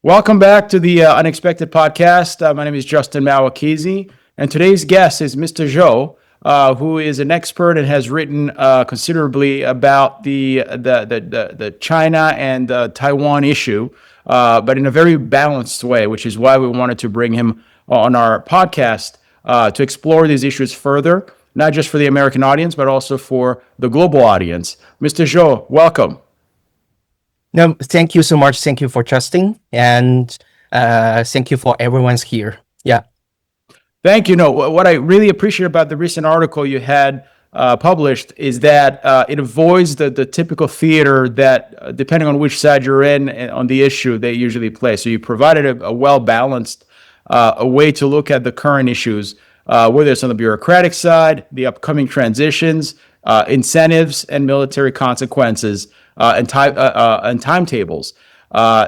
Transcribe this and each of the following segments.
Welcome back to the Unexpected Podcast. My name is Justin Mahwikizi, and today's guest is Mr. Zhou, who is an expert and has written considerably about the China and Taiwan issue, but in a very balanced way, which is why we wanted to bring him on our podcast to explore these issues further, not just for the American audience, but also for the global audience. Mr. Zhou, welcome. No, thank you so much. Thank you for trusting, and thank you for everyone's here. Yeah. Thank you. No, what I really appreciate about the recent article you had published is that it avoids the typical theater that, depending on which side you're in on the issue, they usually play. So you provided a well balanced a way to look at the current issues, whether it's on the bureaucratic side, the upcoming transitions, incentives, and military consequences, and timetables.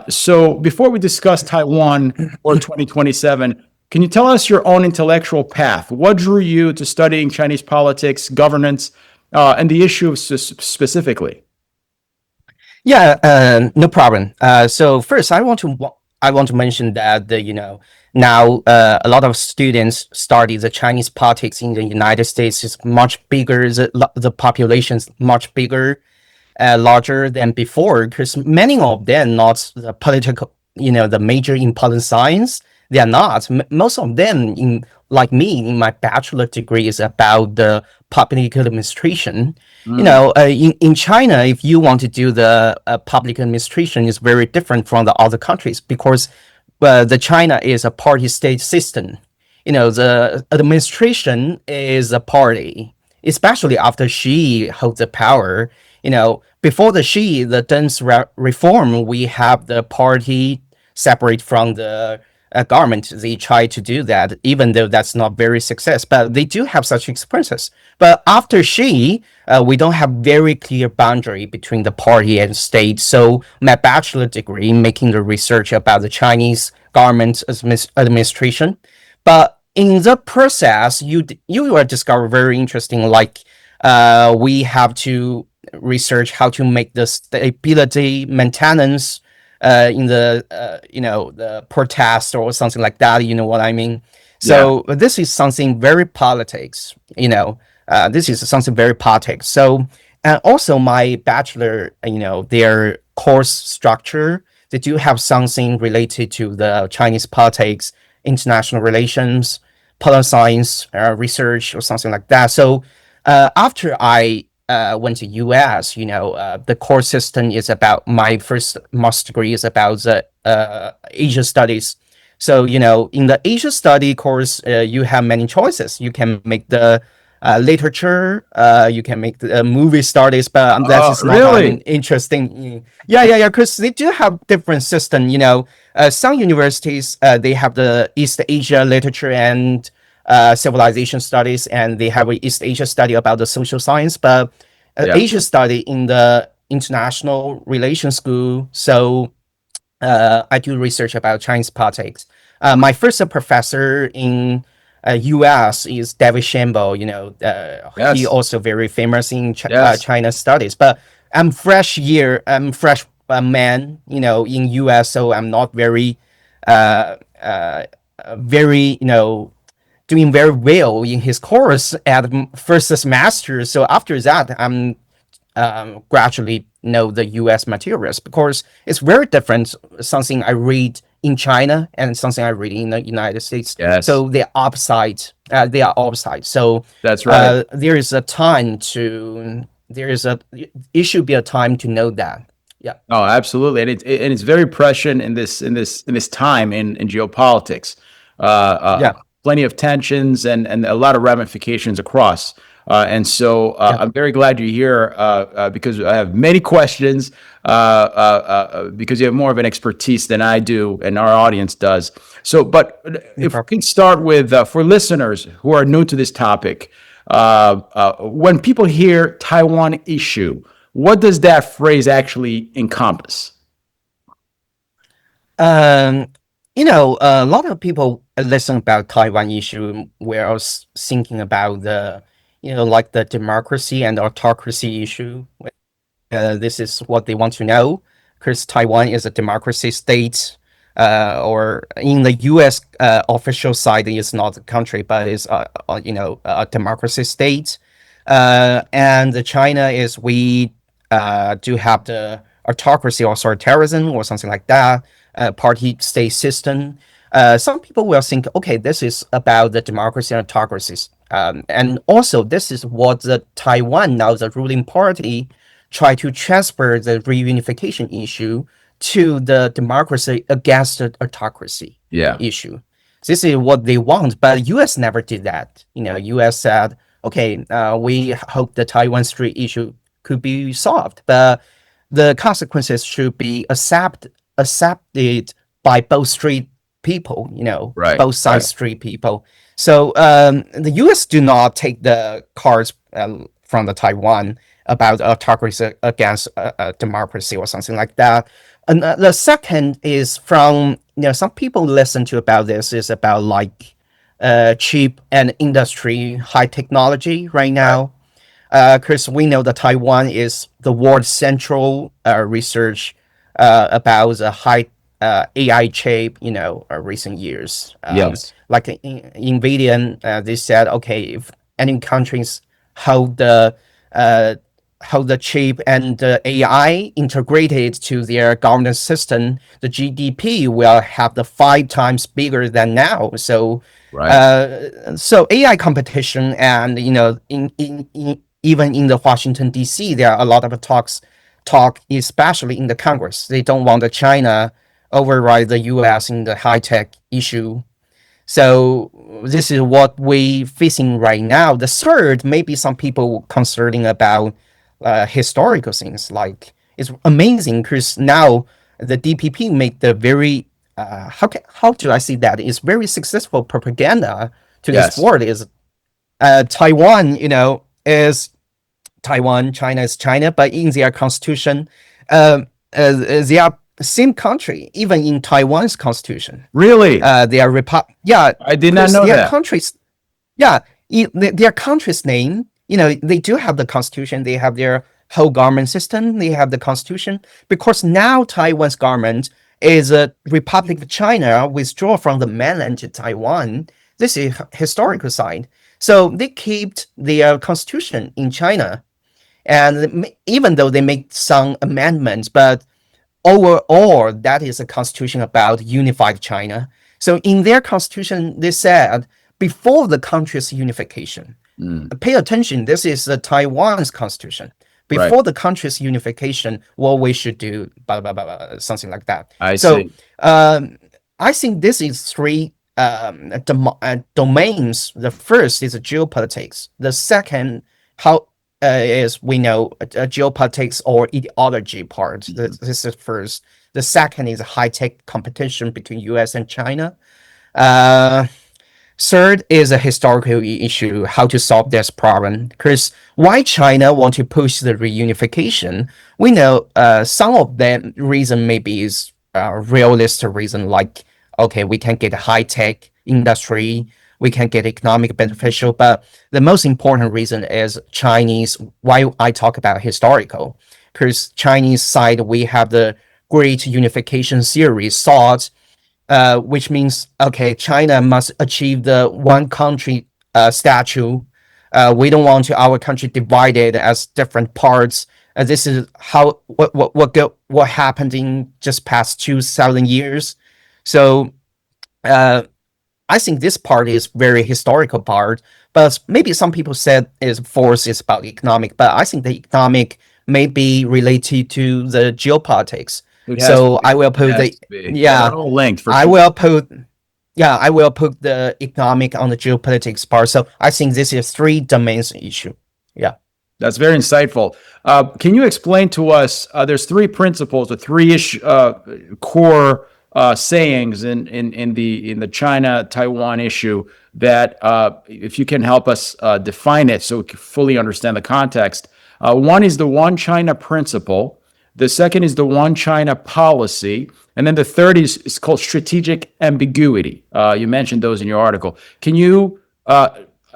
So before we discuss Taiwan or 2027, can you tell us your own intellectual path? What drew you to studying Chinese politics, governance, and the issue specifically? Yeah, no problem. So first, I want to mention that now a lot of students study the Chinese politics in the United States is much bigger. The population is much bigger, larger than before, because many of them not the political, the major in political science. They are not. Most of them, like me, in my bachelor degree, is about the public administration. In China, if you want to do the public administration, is very different from the other countries because the China is a party state system. The administration is a party, especially after Xi holds the power. Before the Xi, the Deng's reform, we have the party separate from the government. They try to do that, even though that's not very success. But they do have such experiences. But after Xi, we don't have very clear boundary between the party and state. So my bachelor degree making the research about the Chinese government administration. But in the process, you will discover very interesting. Like we have to research how to make the stability maintenance in the the protest or something like that. You know what I mean? So this is something very politics. This is something very politics. So and also my bachelor, their course structure, they do have something related to the Chinese politics, international relations, political science research or something like that. So after I went to US, the course system is about my first master degree is about the Asia studies. So, in the Asia study course, you have many choices. You can make the literature, you can make the movie studies, but that is not Really? interesting. Yeah, because they do have different system. Some universities, they have the East Asia literature and civilization studies, and they have a East Asia study about the social science, but Yeah. Asia study in the international relations school. So I do research about Chinese politics. My first professor in U.S. is David Shambo. He Yes. also very famous in Yes. China studies. But I'm fresh man. In U.S. So I'm not very very doing very well in his course at first semester. So after that, I'm gradually know the U.S. materials because it's very different. Something I read in China and something I read in the United States. Yes. So they're opposite. They are opposite. So That's right. it should be a time to know that. Yeah. Oh, absolutely, and it's very prescient in this time in geopolitics. Yeah. Plenty of tensions and a lot of ramifications across. And so Yeah. I'm very glad you're here because I have many questions because you have more of an expertise than I do and our audience does. So, but if we can start with for listeners who are new to this topic, when people hear Taiwan issue, what does that phrase actually encompass? A lot of people listen about Taiwan issue where I was thinking about the, like the democracy and autocracy issue. This is what they want to know because Taiwan is a democracy state. or in the U.S. Official side, it's not a country, but it's a democracy state. And China is we do have the autocracy or authoritarianism or something like that, party state system. Some people will think, okay, this is about the democracy and autocracies. And also, this is what the Taiwan, now the ruling party, try to transfer the reunification issue to the democracy against the autocracy Yeah. issue. This is what they want, but U.S. never did that. U.S. said, okay, we hope the Taiwan Strait issue could be solved, but the consequences should be accepted by both street people, Right. both sides street people. So the U.S. do not take the cards from the Taiwan about autocracy against democracy or something like that. And the second is from, some people listen to about this is about like cheap and industry high technology right now. Because we know that Taiwan is the world's central research about the high AI chip, recent years. Yes. Like in NVIDIA, they said, okay, if any countries hold the chip and the AI integrated to their governance system, the GDP will have the 5 times bigger than now. So, so AI competition, and even in the Washington D.C., there are a lot of talk, especially in the Congress. They don't want the China override the U.S. in the high tech issue. So this is what we facing right now. The third, maybe some people concerning about historical things. Like, it's amazing because now the DPP make the very how do I see that? It's very successful propaganda to this world. Is Taiwan, is Taiwan, China is China, but in their constitution, they are same country, even in Taiwan's constitution. Really? They are Yeah, I did not know that. Countries, yeah, their country's name. They do have the constitution. They have their whole government system. They have the constitution, because now Taiwan's government is a Republic of China withdraw from the mainland to Taiwan. This is historical side. So they kept their constitution in China, and even though they make some amendments, but overall, that is a constitution about unified China. So in their constitution, they said before the country's unification, pay attention, this is the Taiwan's constitution. Before the country's unification, what we should do, blah, blah, blah, blah, something like that. I see. I think this is 3 domains. The first is geopolitics. The second, is we know geopolitics or ideology part. This is first. The second is high-tech competition between U.S. and China. Third is a historical issue, how to solve this problem. Because why China want to push the reunification? We know some of the reason maybe is realistic reason, like, okay, we can get a high-tech industry, we can get economic beneficial, but the most important reason is Chinese. Why I talk about historical? Because Chinese side, we have the Great Unification Series thought, which means, okay, China must achieve the one country statue. We don't want our country divided as different parts. This is how what happened in just past 2,000 years. So I think this part is very historical part, but maybe some people said is force is about economic, but I think the economic may be related to the geopolitics. So I will put they're all linked for I will put the economic on the geopolitics part. So I think this is 3 domains issue. Yeah. That's very insightful. Can you explain to us, there's 3 principles, or 3-ish core sayings in the China-Taiwan issue that, if you can help us define it so we can fully understand the context. One is the One China principle. The second is the One China policy. And then the third is called strategic ambiguity. You mentioned those in your article. Can you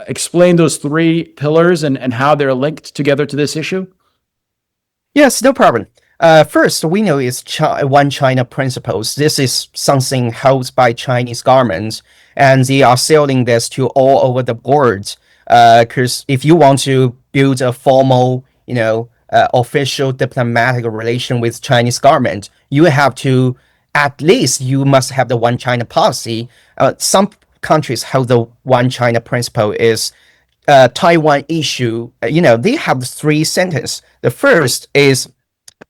explain those 3 pillars and how they're linked together to this issue? Yes, no problem. First, we know is one China principles. This is something held by Chinese governments, and they are selling this to all over the world. Because if you want to build a formal, official diplomatic relation with Chinese government, you have to at least you must have the one China policy. Some countries have the one China principle is Taiwan issue. They have three sentences. The first is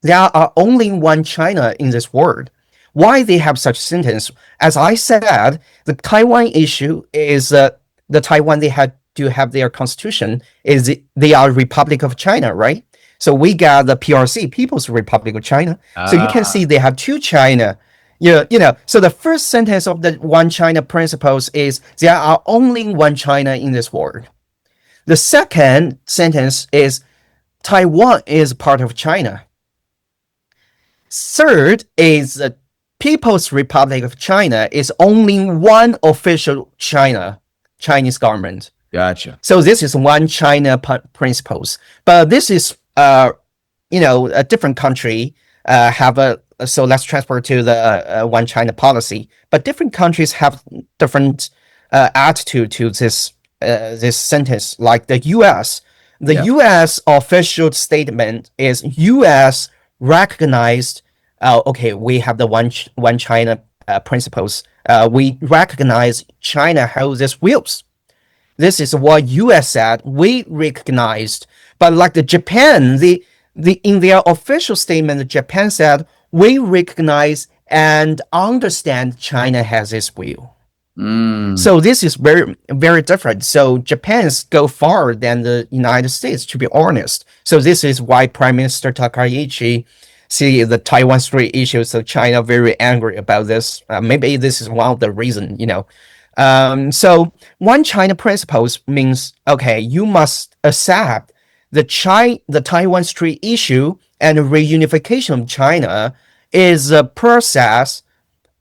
there are only one China in this world. Why they have such sentence? As I said, the Taiwan issue is the Taiwan they had to have their constitution is they are Republic of China, right? So we got the PRC, People's Republic of China. So you can see they have two China. So the first sentence of the one China principles is there are only one China in this world. The second sentence is Taiwan is part of China. Third is the People's Republic of China is only one official Chinese government. Gotcha. So this is one China principles. But this is, a different country have a, so let's transfer to the one China policy. But different countries have different attitude to this sentence. Like the U.S., the U.S. official statement is U.S. recognized. We have the one China principles. We recognize China has these views. This is what U.S. said. We recognized, but like the Japan, in their official statement, Japan said we recognize and understand China has this view. So this is very, very different. So Japan's go farther than the United States, to be honest. So this is why Prime Minister Takaichi see the Taiwan Strait issues. So China very angry about this. Maybe this is one of the reasons, So one China principles means, okay, you must accept the Taiwan Strait issue and reunification of China is a process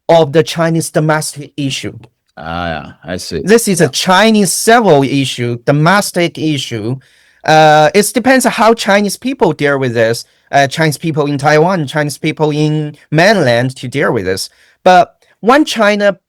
of the Chinese domestic issue. I see. This is a Chinese civil issue, domestic issue. It depends on how Chinese people deal with this. Chinese people in Taiwan, Chinese people in mainland to deal with this. But one China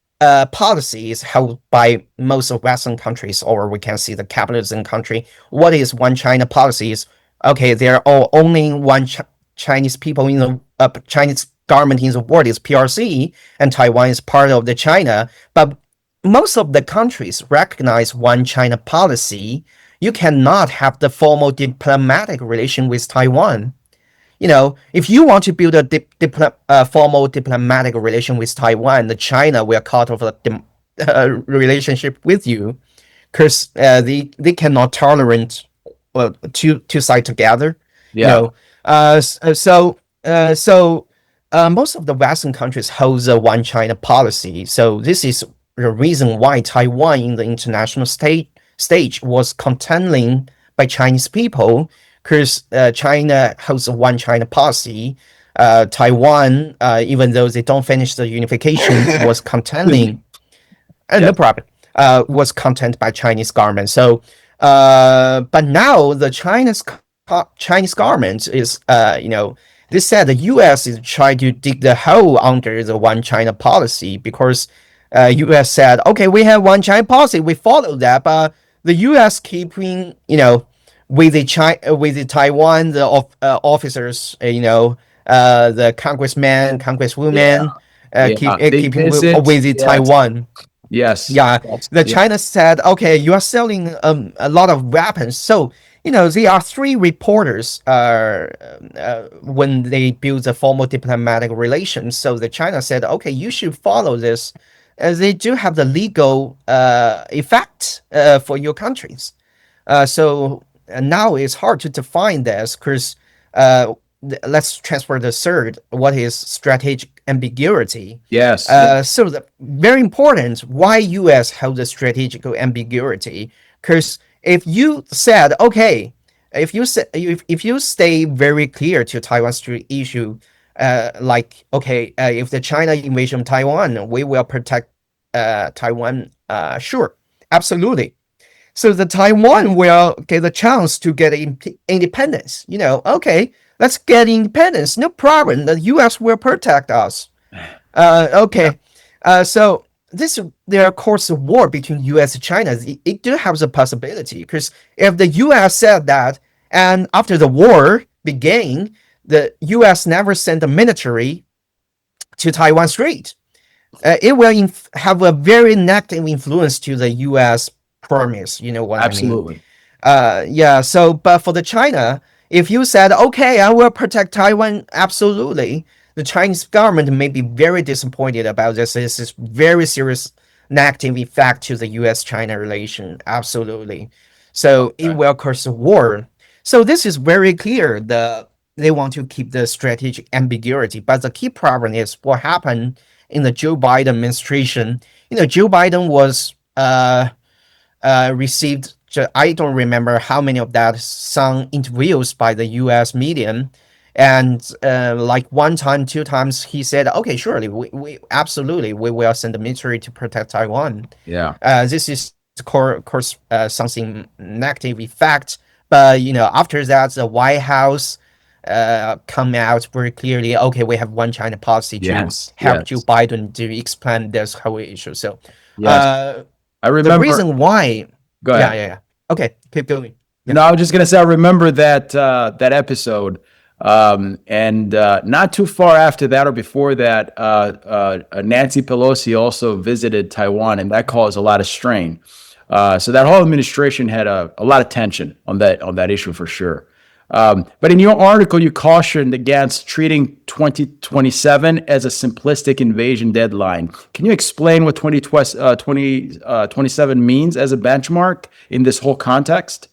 policy is held by most of Western countries, or we can see the capitalism country. What is one China policy? Is okay. There are only one Chinese people in the Chinese government in the world is PRC, and Taiwan is part of the China. But most of the countries recognize one China policy. You cannot have the formal diplomatic relation with Taiwan. If you want to build a formal diplomatic relation with Taiwan, the China will cut off a relationship with you because they cannot tolerate two sides together. So most of the Western countries hold the one China policy. So this is the reason why Taiwan in the international stage was contending by Chinese people, because China holds a one China policy. Taiwan, even though they don't finish the unification, was contending. No problem. Was contended by Chinese government. So, but now the Chinese government is, they said the U.S. is trying to dig the hole under the one China policy because U.S. said, okay, we have one China policy, we follow that, but the U.S. keeping, with the Taiwan, the officers, the congressmen, congresswomen, keeping with the Taiwan. Yes. Yeah. China said, okay, you are selling a lot of weapons. So, there are three reporters when they build the formal diplomatic relations. So the China said, okay, you should follow this. They do have the legal effect for your countries. So now it's hard to define this because let's transfer the third. What is strategic ambiguity? Yes. So very important. Why U.S. held the strategic ambiguity? Because if you said, okay, if you stay very clear to Taiwan Strait issue, if the China invasion of Taiwan, we will protect Taiwan. Sure, absolutely. So the Taiwan will get a chance to get independence. Okay, Let's get independence. No problem. The U.S. will protect us. Yeah, Okay. So this there of course a war between U.S. and China. It do have the possibility because if the U.S. said that, and after the war began, the U.S. never sent the military to Taiwan Strait. It will have a very negative influence to the U.S. promise. You know what I mean? absolutely. Yeah. So, but for the China, if you said, okay, I will protect Taiwan, absolutely, the Chinese government may be very disappointed about this. This is very serious negative effect to the U.S.-China relation. Absolutely. So it Okay. will cause a war. So this is very clear. They want to keep the strategic ambiguity, but the key problem is what happened in the Joe Biden administration. Joe Biden was received, I don't remember how many of that, some interviews by the US media. And like one time, two times, he said, okay, surely, we absolutely, we will send the military to protect Taiwan. Yeah. This is, of course, something negative effect. But, after that, the White House come out very clearly, okay, we have one China policy to Yes. help Joe Yes. Biden to explain this whole issue. So, Yes. uh, I the remember. reason why, Go yeah, ahead. yeah, yeah. Okay, keep going. Yeah. No, I was just gonna say I remember that episode, and not too far after that or before that, Nancy Pelosi also visited Taiwan, and that caused a lot of strain. So that whole administration had a lot of tension on that issue for sure. But in your article, you cautioned against treating 2027 as a simplistic invasion deadline. Can you explain what 2027 means as a benchmark in this whole context?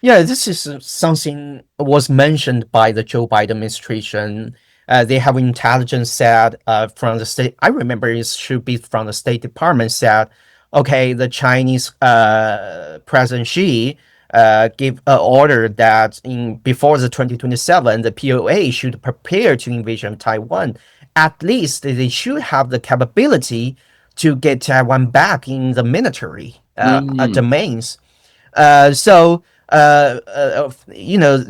Yeah, this is something was mentioned by the Joe Biden administration. They have intelligence said from the state. I remember it should be from the State Department said, okay, the Chinese President Xi gave an order that in before the 2027, the POA should prepare to invasion Taiwan. At least they should have the capability to get Taiwan back in the military Mm, domains. So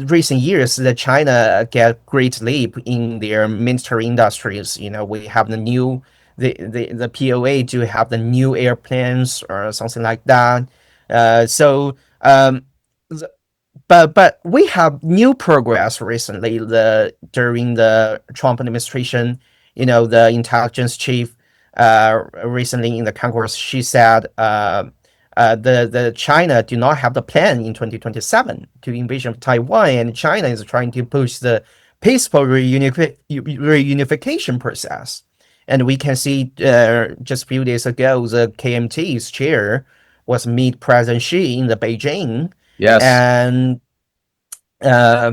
recent years, the China get great leap in their military industries. We have the POA to have the new airplanes or something like that. So but we have new progress recently. During the Trump administration, the intelligence chief recently in the Congress, she said the China do not have the plan in 2027 to invasion of Taiwan, and China is trying to push the peaceful reunification process. And we can see just a few days ago, the KMT's chair was meet President Xi in the Beijing, yes. and uh,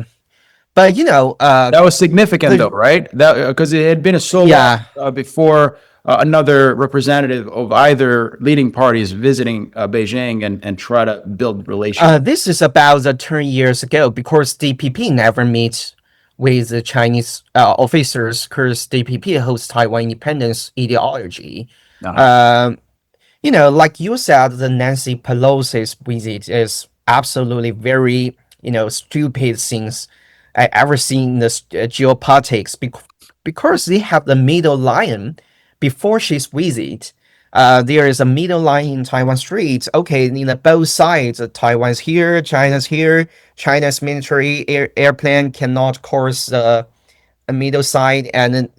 but That was significant though, the right? That because it had been so long yeah. before another representative of either leading parties visiting Beijing and try to build relations. This is about the 10 years ago because DPP never meets with the Chinese officers because DPP holds Taiwan independence ideology. Uh-huh. Um, like you said, the Nancy Pelosi's visit is absolutely very, stupid things I ever seen in the geopolitics because they have the middle line before she's visit. There is a middle line in Taiwan Strait. Okay, in the both sides, Taiwan's here, China's here. China's military airplane cannot cross a middle side, and then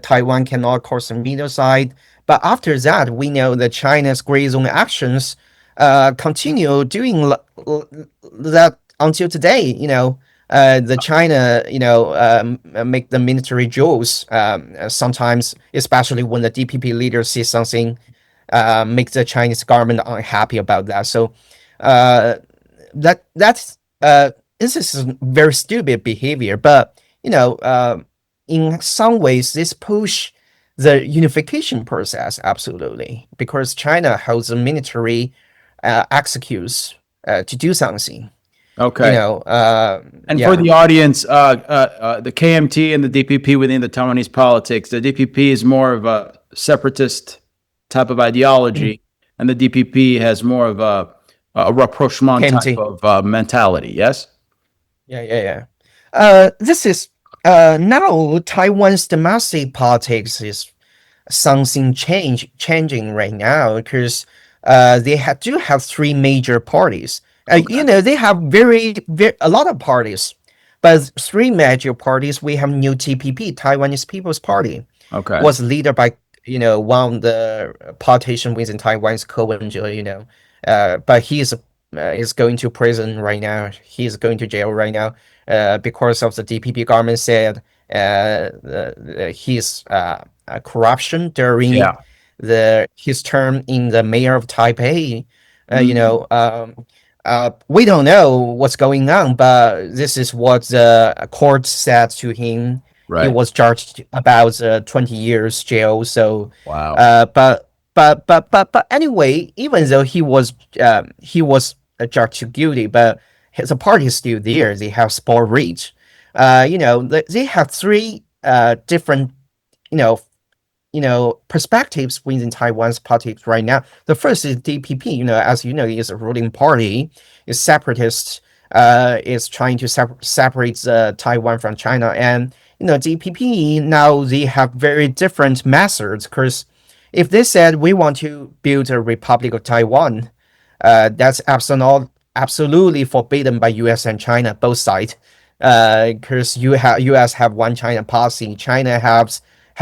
Taiwan cannot cross the middle side. But after that, we know that China's gray zone actions continue doing that until today. The China, make the military jokes sometimes, especially when the DPP leader sees something, make the Chinese government unhappy about that. So uh, that's this is very stupid behavior, but in some ways, this push the unification process absolutely because China holds a military executes to do something. Okay. And for Yeah. the audience, the KMT and the DPP within the Taiwanese politics, the DPP is more of a separatist type of Mm. ideology, and the DPP has more of a rapprochement type KMT. of mentality. Yes. Yeah, yeah, yeah. This is now Taiwan's domestic politics is something changing right now because they do have three major parties. Okay. They have very a lot of parties, but three major parties. We have new TPP, Taiwanese People's Party, Okay. was led by one of the politician within Taiwan's Cohen, but he is going to prison right now. He is going to jail right now because of the DPP government said his corruption during Yeah. the his term in the mayor of Taipei. Mm, We don't know what's going on, but this is what the court said to him. He right. was charged about 20 years jail. So, Wow. but anyway, even though he was charged guilty, but his party is still there. They have sport reach. They have three different you know perspectives within Taiwan's politics right now. The first is DPP. As you know, is a ruling party, is separatist, is trying to separate Taiwan from China, and DPP now they have very different methods. Because if they said we want to build a Republic of Taiwan, that's absolutely forbidden by U.S. and China, both sides. Because U.S. have one China policy, China have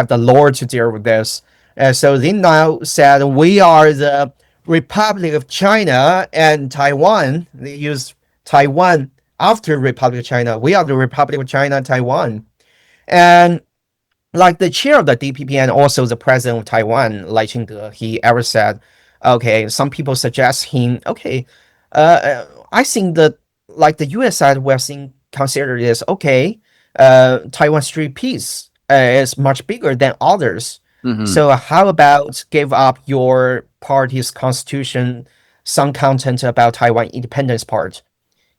the law to deal with this. So they now said we are the Republic of China and Taiwan. They use Taiwan after Republic of China. We are the Republic of China, Taiwan. And like the chair of the DPP and also the president of Taiwan, Lai Ching-te, he ever said, okay, some people suggest him, okay, I think that like the U.S. side will think consider this, okay, Taiwan street peace is much bigger than others. Hmm. So how about give up your party's constitution, some content about Taiwan independence part?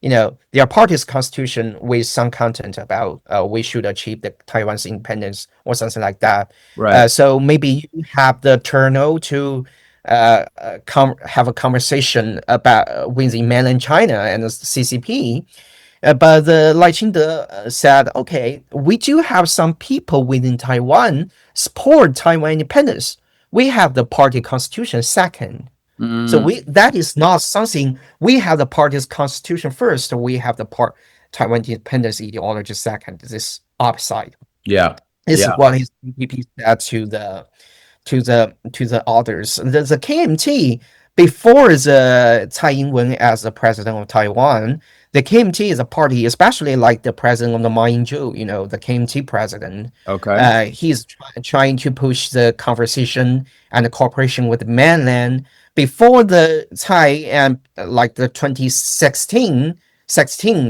Their party's constitution with some content about we should achieve the Taiwan's independence or something like that. Right. So maybe you have the turno to have a conversation about within mainland China and the CCP. But the Lai Ching-te said, okay, we do have some people within Taiwan support Taiwan independence. We have the party constitution second. So Mm, that is not something we have the party's constitution first. We have the Taiwan independence ideology second. This upside. yeah. This is Yeah. what his PPP said to the others. The KMT before the Tsai Ing-wen as the president of Taiwan, the KMT is a party, especially like the president of the Mahwikizi Zhou, the KMT president. Okay. He's trying to push the conversation and the cooperation with the mainland before the Tsai and like the 2016,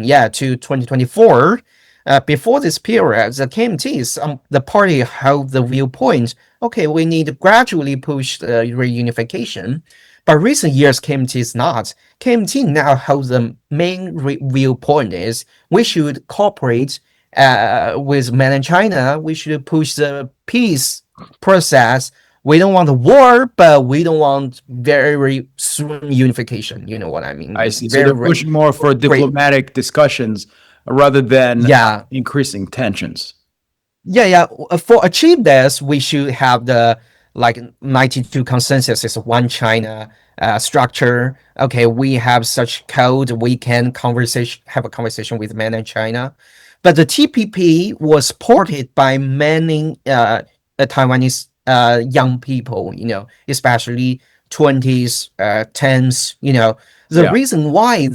yeah, to 2024. Before this period, the KMT, the party held the viewpoint, okay, we need to gradually push the reunification. But recent years, KMT is not. KMT now holds the main viewpoint is we should cooperate with mainland China. We should push the peace process. We don't want a war, but we don't want very soon unification. You know what I mean? I It's see. So they're very pushing more for great. diplomatic discussions rather than Yeah, increasing tensions. yeah. For achieve this, we should have the like 92 consensus is one China structure. Okay, we have such code. We can have a conversation with mainland China, but the TPP was supported by many Taiwanese young people. Especially 20s, 10s. The Yeah. reason why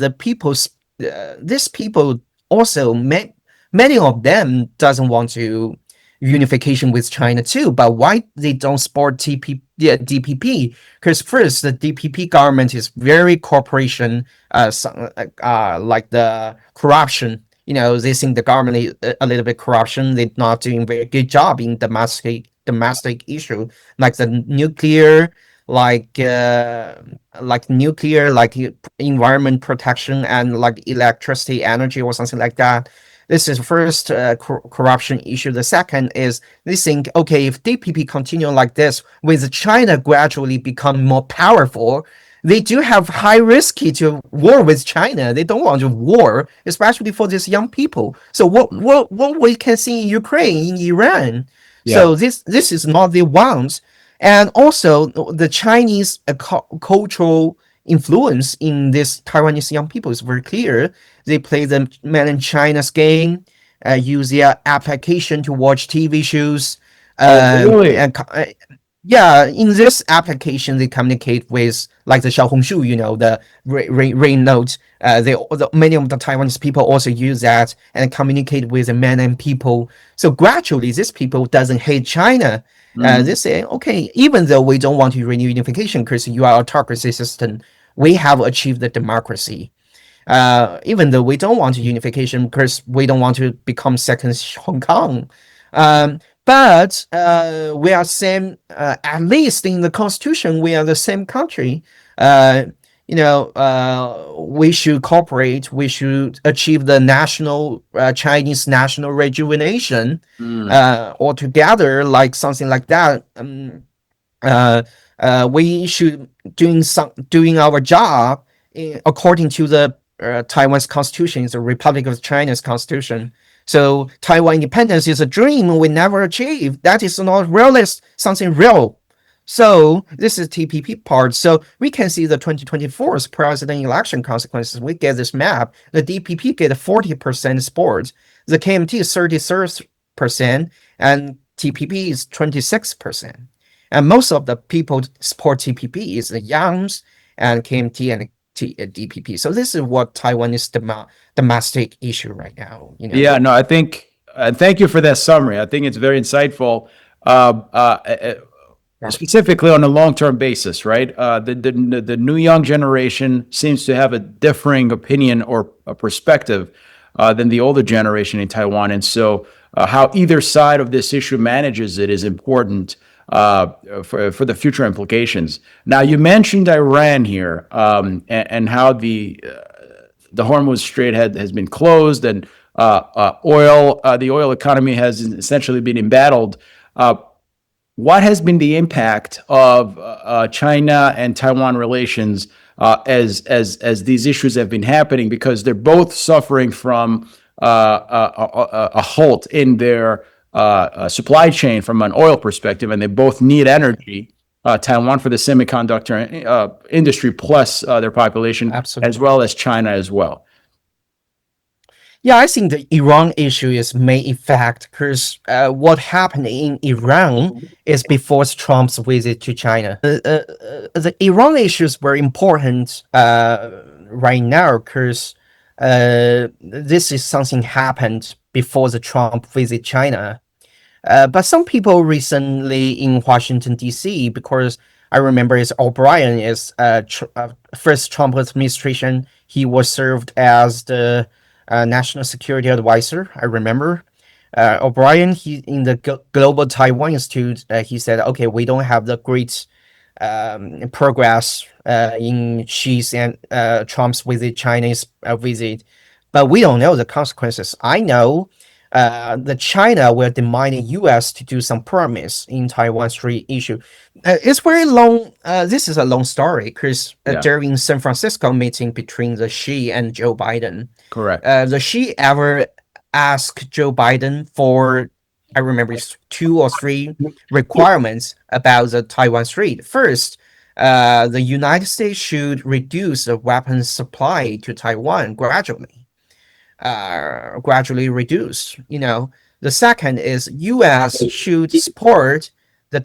these people also many of them doesn't want to unification with China too. But why they don't support DPP? Because first, the DPP government is very corporation, like the corruption. They think the government is a little bit corruption. They're not doing very good job in domestic issue like the nuclear, like nuclear, like environment protection and like electricity, energy, or something like that. This is first corruption issue. The second is they think, okay, if DPP continue like this, with China gradually become more powerful, they do have high risky to war with China. They don't want to war, especially for these young people. So what we can see in Ukraine, in Iran. Yeah. So this is not the ones, and also the Chinese cultural influence in this Taiwanese young people is very clear. They play the Man in China's game, use their application to watch TV shows, Oh, really? and yeah, in this application, they communicate with like the Xiaohongshu, the rain notes. Many of the Taiwanese people also use that and communicate with the mainland people. So gradually, these people doesn't hate China. They Mhm. say, okay, even though we don't want to renew unification because you are autocracy system, we have achieved the democracy. Even though we don't want unification because we don't want to become second Hong Kong. But we are same, at least in the constitution, we are the same country. We should cooperate. We should achieve the national Chinese national rejuvenation Mm. all together, like something like that. Uh, we should doing our job according to the Taiwan's constitution, the Republic of China's constitution. So Taiwan independence is a dream we never achieve. That is not realist, something real. So this is TPP part. So we can see the 2024 president election consequences. We get this map. The DPP get 40% support. The KMT is 33%, and TPP is 26%. And most of the people support TPP is the Youngs and KMT and DPP. So this is what Taiwan is domestic issue right now. Yeah, no, I think, thank you for that summary. I think it's very insightful, specifically on a long-term basis, right? The new young generation seems to have a differing opinion or a perspective than the older generation in Taiwan. And so how either side of this issue manages it is important for the future implications. Now, you mentioned Iran here, and how the Hormuz Strait has been closed, and the oil economy has essentially been embattled. What has been the impact of China and Taiwan relations as these issues have been happening? Because they're both suffering from a halt in their supply chain from an oil perspective, and they both need energy. Taiwan for the semiconductor industry, plus their population, Absolutely. as well as China as well. Yeah, I think the Iran issue is main effect because what happened in Iran is before Trump's visit to China. The Iran issue is very important right now because this is something happened before the Trump visit China. But some people recently in Washington D.C. because I remember is O'Brien is first Trump administration. He was served as the national security advisor. I remember O'Brien. He in the Global Taiwan Institute. He said, "Okay, we don't have the great progress in Xi's and Trump's visit, Chinese visit, but we don't know the consequences. I know the China will demand the U.S. to do some promise in Taiwan Strait issue. It's very long. This is a long story because Yeah, during San Francisco meeting between the Xi and Joe Biden, correct. the Xi ever asked Joe Biden for, I remember it's 2 or 3 requirements about the Taiwan Strait. First, the United States should reduce the weapons supply to Taiwan gradually reduce. The second is U.S. should support the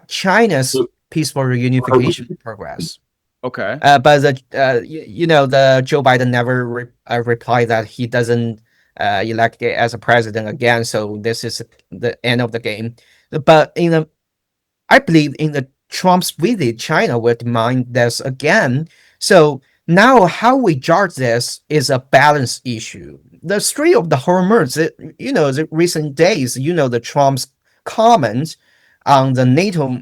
China's peaceful reunification progress. Okay. But the Joe Biden never replied that he doesn't elect as a president again. So this is the end of the game. But I believe in the Trump's visit, China will demand this again. So now how we judge this is a balance issue. The Strait of the Hormuz, the recent days, the Trump's comments on the NATO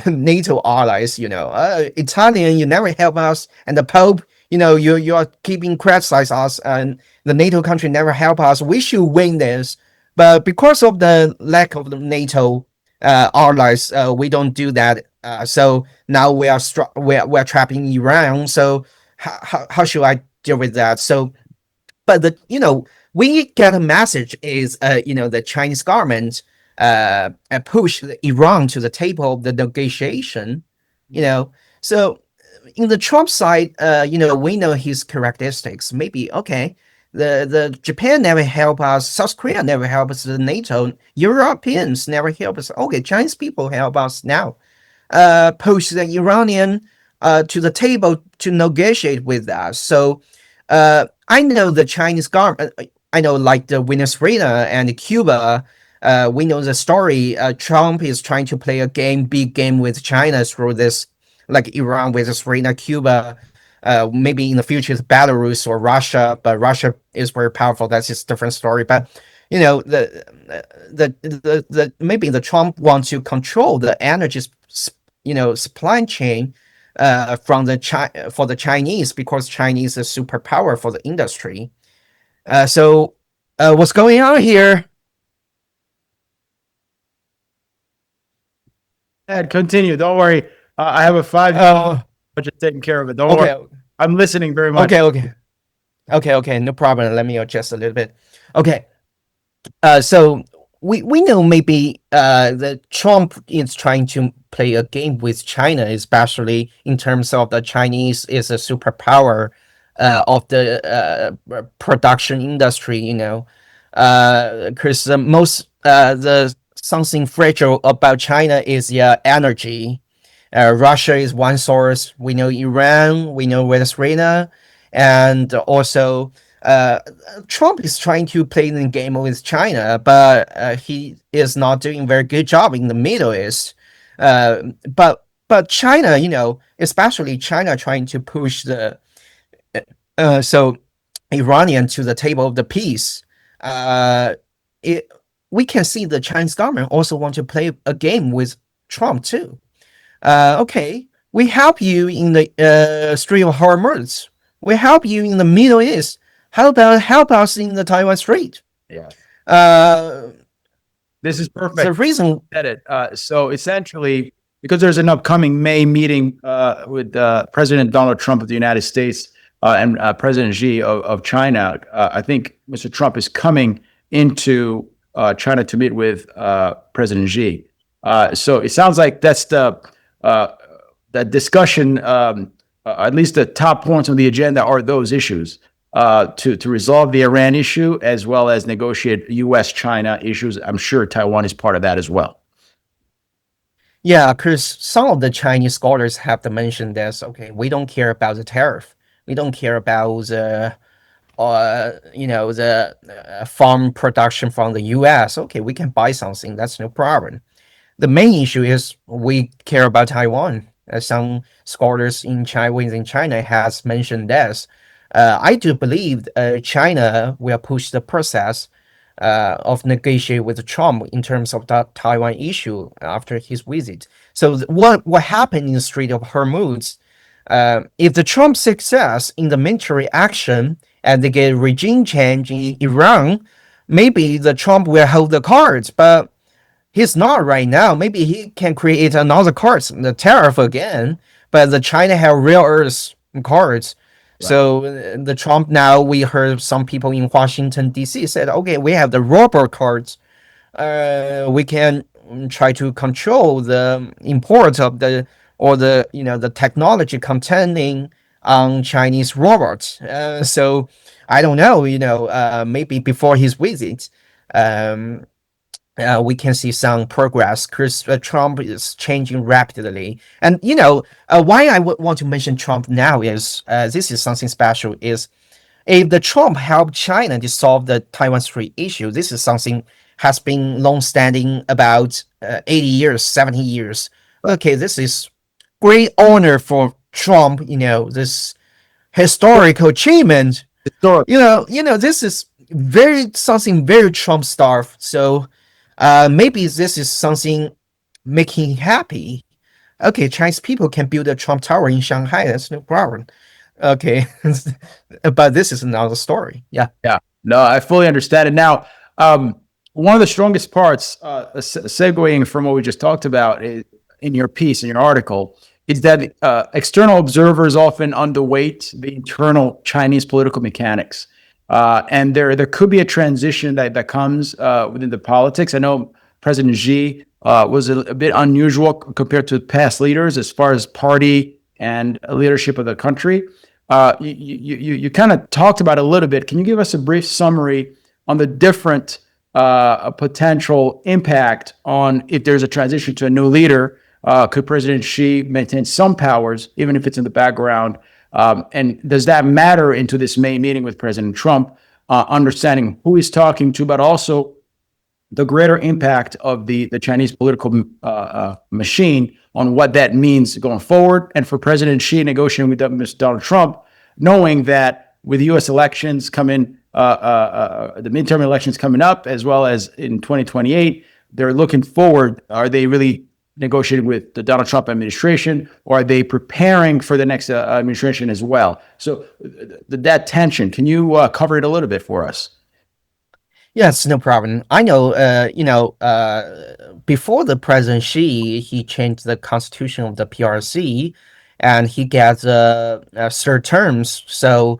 NATO allies, Italian, you never help us, and the Pope, you are keeping criticize us, and the NATO country never help us. We should win this, but because of the lack of the NATO allies, we don't do that So now we're trapped in Iran. So how should I deal with that? So, but we get a message is the Chinese government push Iran to the table of the negotiation. You know, so in the Trump side, we know his characteristics. Maybe okay, the Japan never help us, South Korea never help us, the NATO, Europeans never help us. Okay, Chinese people help us now. Push the Iranian to the table to negotiate with us. So I know the Chinese government. I know like the Venezuela and Cuba. We know the story. Trump is trying to play a big game with China through this, like Iran, Venezuela, Cuba. Maybe in the future it's Belarus or Russia, but Russia is very powerful. That's just a different story. But the maybe the Trump wants to control the energy supply chain for the Chinese, because Chinese is a superpower for the industry. So what's going on here? Ed, continue. Don't worry. I have a 5-year Oh, budget taken care of it. Don't worry. okay, I'm listening very much. okay. No problem. Let me adjust a little bit. Okay. So we know maybe the Trump is trying to play a game with China, especially in terms of the Chinese is a superpower of the production industry. Because the something fragile about China is energy. Russia is one source. We know Iran. We know Venezuela, and also Trump is trying to play the game with China, but he is not doing a very good job in the Middle East. But China, especially China, trying to push the so Iranian to the table of the peace. It We can see the Chinese government also want to play a game with Trump too. Okay, we help you in the Strait of Hormuz. We help you in the Middle East. How about help us in the Taiwan Strait? Yeah. Uh, This is the perfect. reason, Said it. So essentially, because there's an upcoming May meeting with President Donald Trump of the United States and President Xi of China, I think Mr. Trump is coming into China to meet with President Xi. So it sounds like that's that discussion. At least the top points on the agenda are those issues to resolve the Iran issue as well as negotiate U.S.-China issues. I'm sure Taiwan is part of that as well. yeah, because some of the Chinese scholars have to mention this. Okay, we don't care about the tariff. We don't care about the farm production from the U.S. Okay, we can buy something. That's no problem. The main issue is we care about Taiwan. Some scholars within China has mentioned this. I do believe China will push the process of negotiate with Trump in terms of that Taiwan issue after his visit. So what happened in the Strait of Hormuz? If the Trump success in the military action and they get regime change in Iran, maybe the Trump will hold the cards, but he's not right now. Maybe he can create another cards, the tariff again, but the China have real earth cards. Right. So the Trump now, we heard some people in Washington D.C. said, okay, we have the rubber cards. We can try to control the import of the technology containing on Chinese robots. So I don't know. Maybe before his visit, we can see some progress because Trump is changing rapidly. And why I would want to mention Trump now is this is something special. Is if the Trump helped China to solve the Taiwan Strait issue, this is something has been long-standing about 80 years, 70 years. Okay, this is great honor for Trump. This historical achievement. Historic. This is something very Trump stuff. So maybe this is something making him happy. Okay, Chinese people can build a Trump Tower in Shanghai. That's no problem. Okay, but this is another story. Yeah. Yeah. No, I fully understand it. Now, one of the strongest parts, segueing from what we just talked about, in your piece, in your article, is that external observers often underweight the internal Chinese political mechanics. And there could be a transition that comes within the politics. I know President Xi was a bit unusual compared to past leaders as far as party and leadership of the country. You kind of talked about it a little bit. Can you give us a brief summary on the different potential impact on if there's a transition to a new leader? Could President Xi maintain some powers, even if it's in the background? And does that matter into this May meeting with President Trump, understanding who he's talking to, but also the greater impact of the Chinese political machine on what that means going forward? And for President Xi negotiating with Mr. Donald Trump, knowing that with the U.S. elections coming, the midterm elections coming up, as well as in 2028, they're looking forward. Are they really negotiating with the Donald Trump administration, or are they preparing for the next administration as well? So that tension, can you cover it a little bit for us? Yes, no problem. I know, before the President Xi, he changed the constitution of the PRC, and he gets third terms. So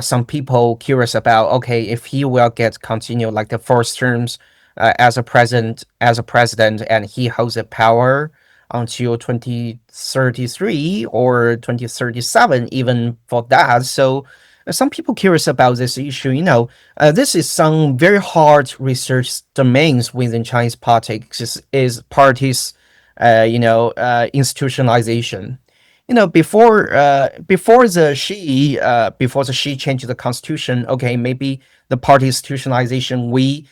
some people curious about, okay, if he will get continue like the first terms as a president, and he holds the power until 2033 or 2037, even for that. So some people curious about this issue. This is some very hard research domains within Chinese politics. Is parties, institutionalization. Before the Xi changed the constitution, okay, maybe the party institutionalization, we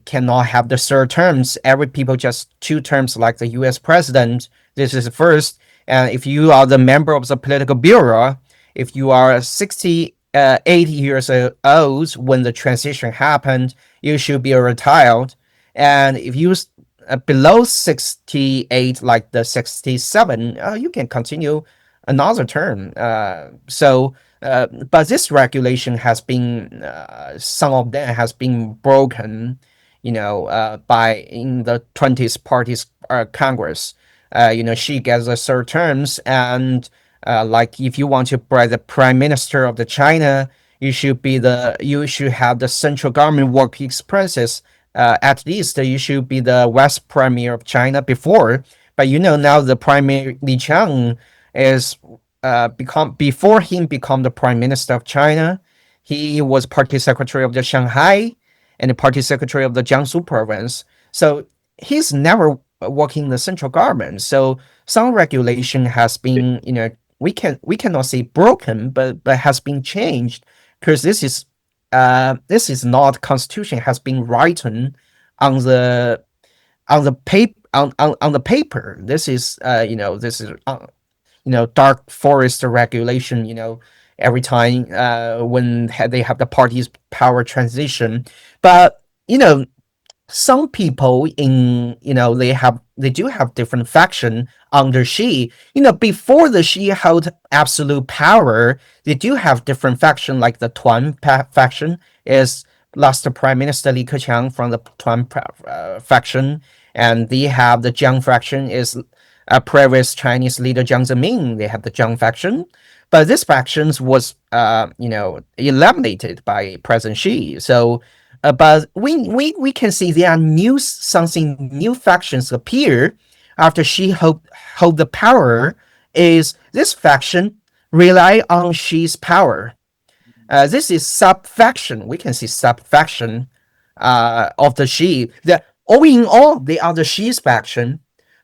cannot have the third terms. Every people just two terms, like the U.S. president. This is first, and if you are the member of the political bureau, if you are 68 years old when the transition happened, you should be retired. And if you below 68, like the 67, you can continue another term. But this regulation has been, some of them has been broken, by in the 20th Party's Congress. She gets the third terms, and like if you want to be the prime minister of the China, you should have the central government work experiences. At least you should be the West Premier of China before. But now the Premier Li Qiang is before him become the Prime Minister of China, he was Party Secretary of the Shanghai and the Party Secretary of the Jiangsu province. So he's never working in the central government. So some regulation has been, we cannot say broken, but has been changed, because this is not constitution has been written on the paper. This is dark forest regulation. Every time when they have the party's power transition, but some people they do have different faction under Xi. Before the Xi held absolute power, they do have different faction, like the Tuan faction is last Prime Minister Li Keqiang from the Tuan faction, and they have the Jiang faction is previous Chinese leader Jiang Zemin. They have the Jiang faction, but this factions was eliminated by President Xi. So but we can see there are something new factions appear after Xi hold the power. Is this faction rely on Xi's power? This is sub faction. We can see sub faction of the Xi. All in all, they are the Xi's faction,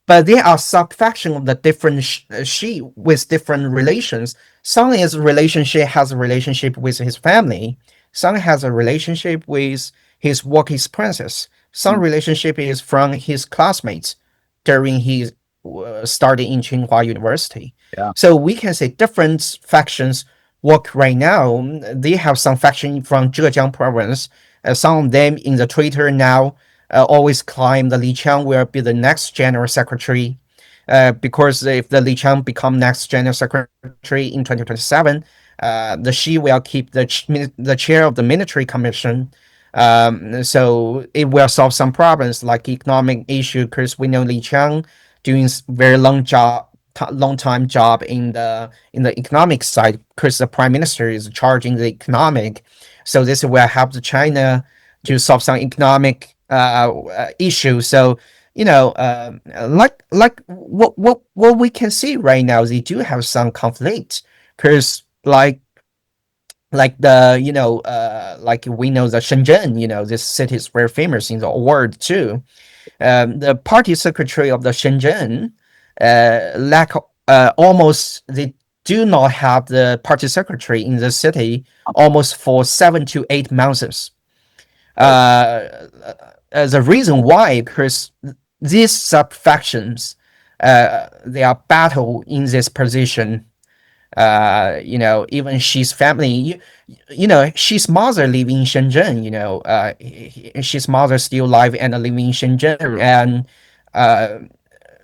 but they are sub faction of the different Xi with different relations. Some has a relationship with his family. Some has a relationship with his work experiences. Some relationship is from his classmates during his study in Tsinghua University. Yeah. So we can say different factions work right now. They have some faction from Zhejiang province. Some of them in the Twitter now always claim that Li Qiang will be the next general secretary. Because if the Li Qiang become next general secretary in 2027, the Xi will keep the chair of the military commission. So it will solve some problems like economic issue, because we know Li Qiang doing very long time job in the economic side, because the prime minister is charging the economic. So this will help the China to solve some economic issues. So what we can see right now, they do have some conflict, because like the like we know the Shenzhen, this city is very famous in the world too. The party secretary of the Shenzhen lack almost they do not have the party secretary in the city almost for 7 to 8 months. Uh, the reason why, because these sub factions, they are battle in this position. Even Xi's family, Xi's mother live in Shenzhen, Xi's mother still alive and living in Shenzhen. And uh,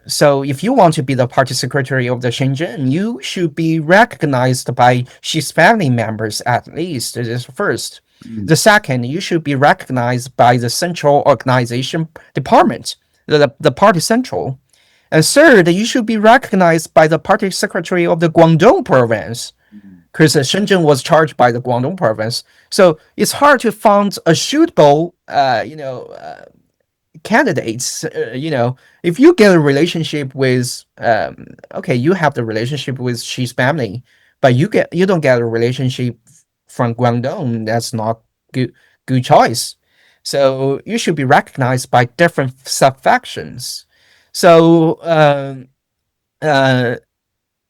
so if you want to be the party secretary of the Shenzhen, you should be recognized by Xi's family members at least. This is first. The second, you should be recognized by the central organization department, the party central. And third, you should be recognized by the party secretary of the Guangdong province, because Shenzhen was charged by the Guangdong province. So it's hard to find a suitable, candidates. If you get a relationship with, okay, you have the relationship with Xi's family, but you don't get a relationship from Guangdong. That's not good choice. So you should be recognized by different sub factions. So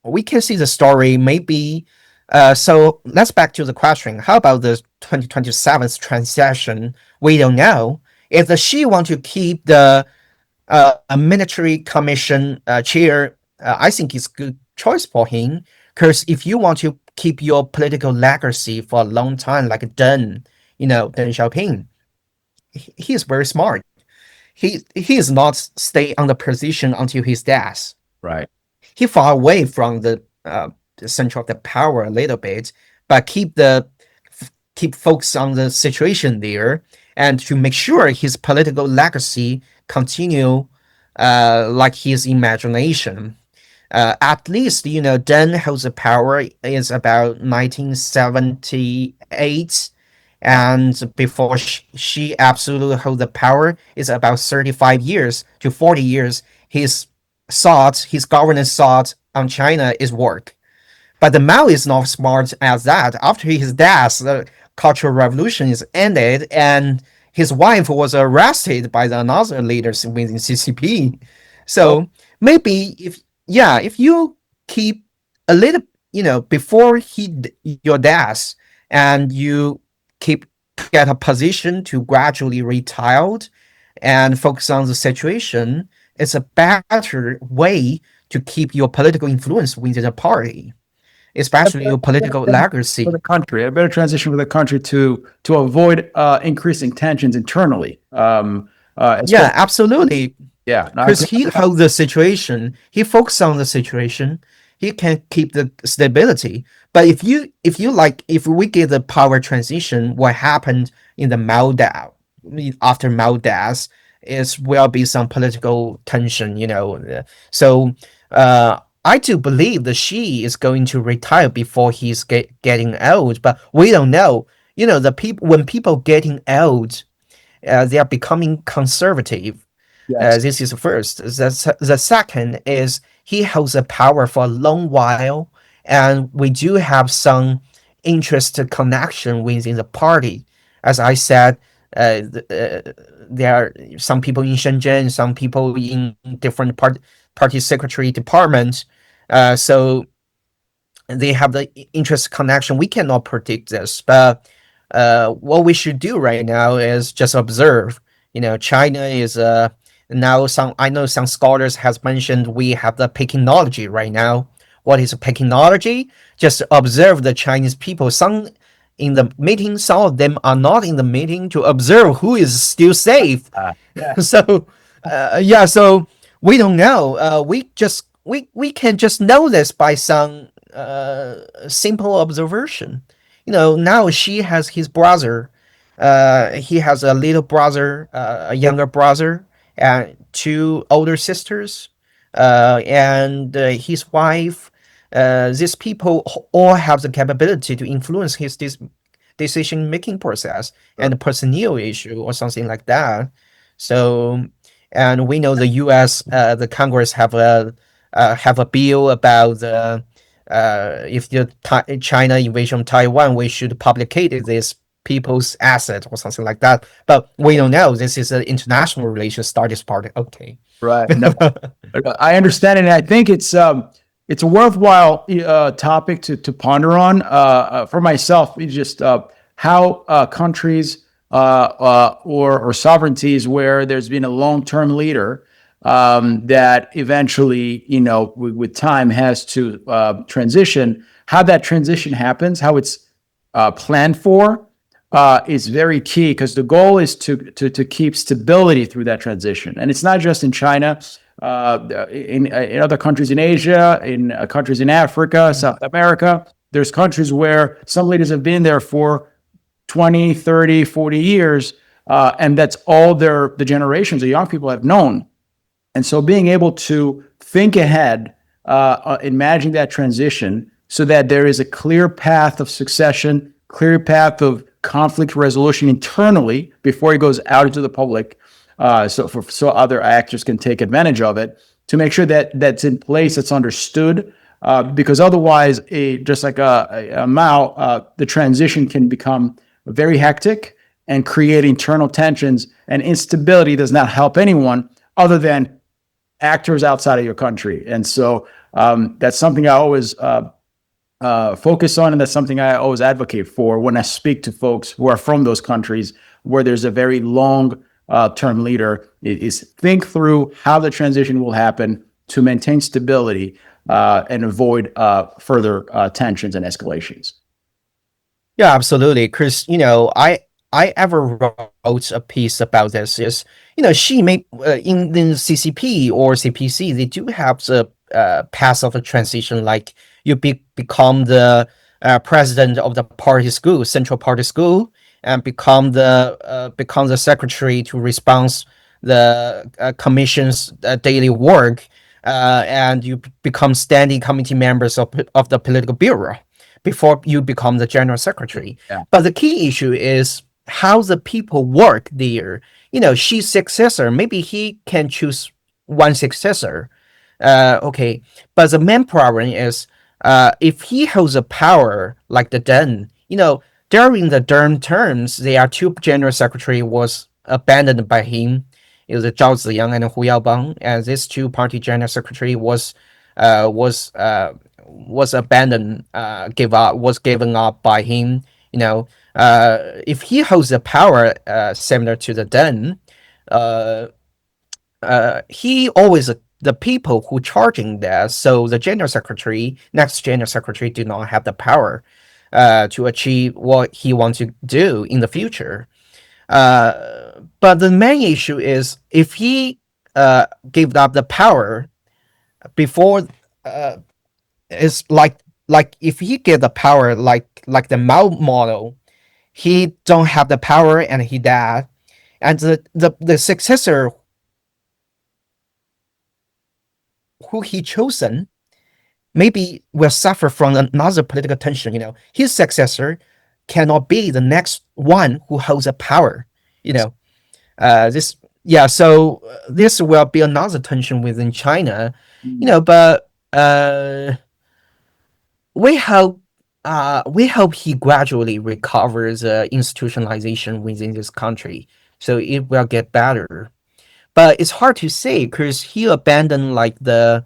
we can see the story maybe. So let's back to the question. How about the 2027 transaction? We don't know. If the Xi want to keep the military commission chair, I think it's good choice for him. Because if you want to keep your political legacy for a long time, like Deng, Deng Xiaoping, he is very smart. He is not stay on the position until his death. Right. He far away from the center of the power a little bit, but keep focus on the situation there, and to make sure his political legacy continue like his imagination. At least, Deng holds the power is about 1978, and before she absolutely hold the power is about 35 years to 40 years. His governance thought on China is work. But the Mao is not smart as that. After his death, the Cultural Revolution is ended, and his wife was arrested by the another leaders within CCP. So maybe if you keep a little, before your death, and you get a position to gradually retire and focus on the situation, it's a better way to keep your political influence within the party, especially your political legacy. For the country, a better transition for the country to avoid increasing tensions internally. Yeah, absolutely. Yeah, Because he holds the situation, he focuses on the situation, he can keep the stability. But if we get the power transition, what happened in the Mao death, after Mao death, is will be some political tension. So I do believe that Xi is going to retire before he's getting old, but we don't know. The people when people getting old, they are becoming conservative. yes. This is first. The second is he holds the power for a long while, and we do have some interest connection within the party. As I said, there are some people in Shenzhen, some people in different party secretary departments. So they have the interest connection. We cannot predict this, but what we should do right now is just observe. China is now I know some scholars has mentioned we have the Pekinology right now. What is Pekinology? Just observe the Chinese people. Some in the meeting, some of them are not in the meeting to observe who is still safe. Yeah. So so we don't know. We can just know this by some simple observation. Now she has his brother. He has a little brother, a younger brother, and two older sisters. and his wife. These people all have the capability to influence his decision-making process and the personnel issue or something like that. So, and we know the U.S. The Congress have a bill about the if the China invasion of Taiwan, we should publicate this people's asset or something like that. But we don't know. This is an international relations studies part. Okay. Right. No, I understand, and I think it's a worthwhile topic to ponder on. For myself, it's just how countries or sovereignties where there's been a long-term leader that eventually, with time has to transition. How that transition happens, how it's planned for, is very key because the goal is to keep stability through that transition, and it's not just in China, in other countries in Asia, in countries in Africa, South America. There's countries where some leaders have been there for 20, 30, 40 years, and that's all the generations of young people have known. And so being able to think ahead in managing that transition so that there is a clear path of succession, clear path of conflict resolution internally before it goes out into the public, so other actors can take advantage of it, to make sure that that's in place, that's understood, because otherwise, just like a Mao, the transition can become very hectic and create internal tensions, and instability does not help anyone other than actors outside of your country. And so that's something I always focus on, and that's something I always advocate for when I speak to folks who are from those countries where there's a very long term leader. Is think through how the transition will happen to maintain stability and avoid further tensions and escalations. Yeah, absolutely. Because I ever wrote a piece about this. Is she may in the CCP or CPC, they do have the path of a transition, like you become the president of the party school, central party school, and become the secretary to respond the commission's daily work, and you become standing committee members of the political bureau before you become the general secretary. Yeah. But the key issue is how the people work there. She's successor. Maybe he can choose one successor. Okay, but the main problem is if he holds a power like the Deng, during the Deng terms, there are two general secretary was abandoned by him. It was Zhao Ziyang and Hu Yaobang, and this two party general secretary was abandoned, was given up by him. If he holds the power similar to the Deng, he always the people who charging that. So the next general secretary, do not have the power to achieve what he wants to do in the future. But the main issue is if he gave up the power before, it's like if he get the power like the Mao model, he don't have the power and he died, and the successor who he chosen maybe will suffer from another political tension. His successor cannot be the next one who holds the power. This yeah. So this will be another tension within China. But we hope he gradually recovers institutionalization within this country, so it will get better. But it's hard to say because he abandoned like the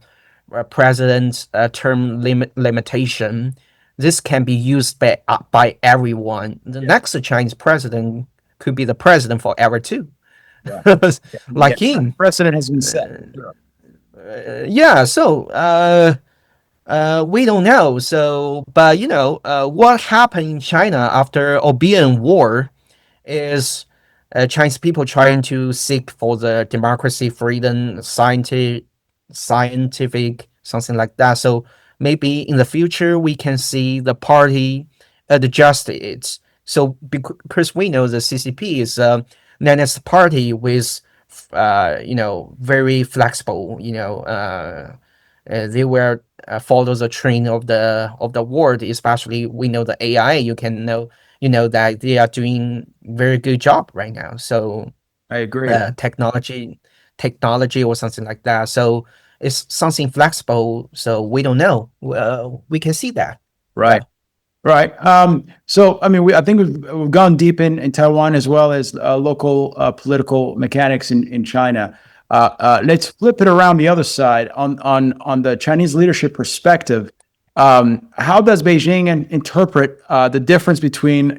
president's term limitation. This can be used by everyone. The next Chinese president could be the president forever too. Yeah. Like him. Precedent has been set. Yeah. So we don't know. So, but what happened in China after Opium War is Chinese people trying to seek for the democracy, freedom, scientific, something like that. So maybe in the future we can see the party adjust it. So because we know the CCP is a Leninist party with very flexible. They will follow the trend of the world. Especially we know the AI. You can know that they are doing very good job right now. So I agree. technology or something like that. So it's something flexible. So we don't know. We can see that. Right. Yeah. Right. So, I mean, I think we've gone deep in Taiwan as well as local political mechanics in China. Let's flip it around the other side on the Chinese leadership perspective. How does Beijing interpret the difference between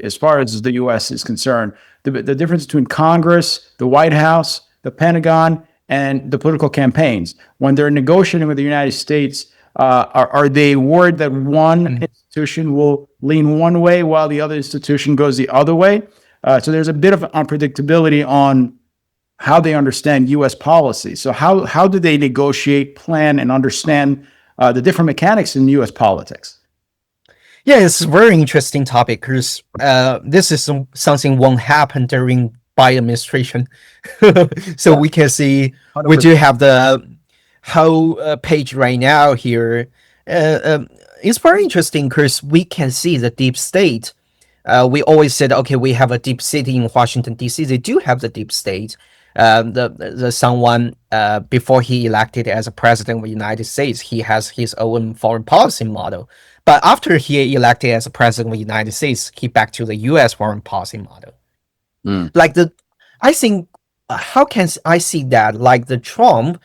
as far as the U.S. is concerned, the difference between Congress, the White House, the Pentagon, and the political campaigns when they're negotiating with the United States? Are they worried that one institution will lean one way while the other institution goes the other way? So there's a bit of unpredictability on how they understand U.S. policy. So how do they negotiate, plan, and understand the different mechanics in U.S. politics? Yeah, it's a very interesting topic because this is something won't happen during Biden administration. So we can see we do have the whole page right now here. It's very interesting because we can see the deep state. We always said, okay, we have a deep state in Washington D.C. They do have the deep state. The someone before he elected as a president of the United States, he has his own foreign policy model. But after he elected as a president of the United States, he back to the U.S. foreign policy model. Like I think, how can I see that? Like the Trump,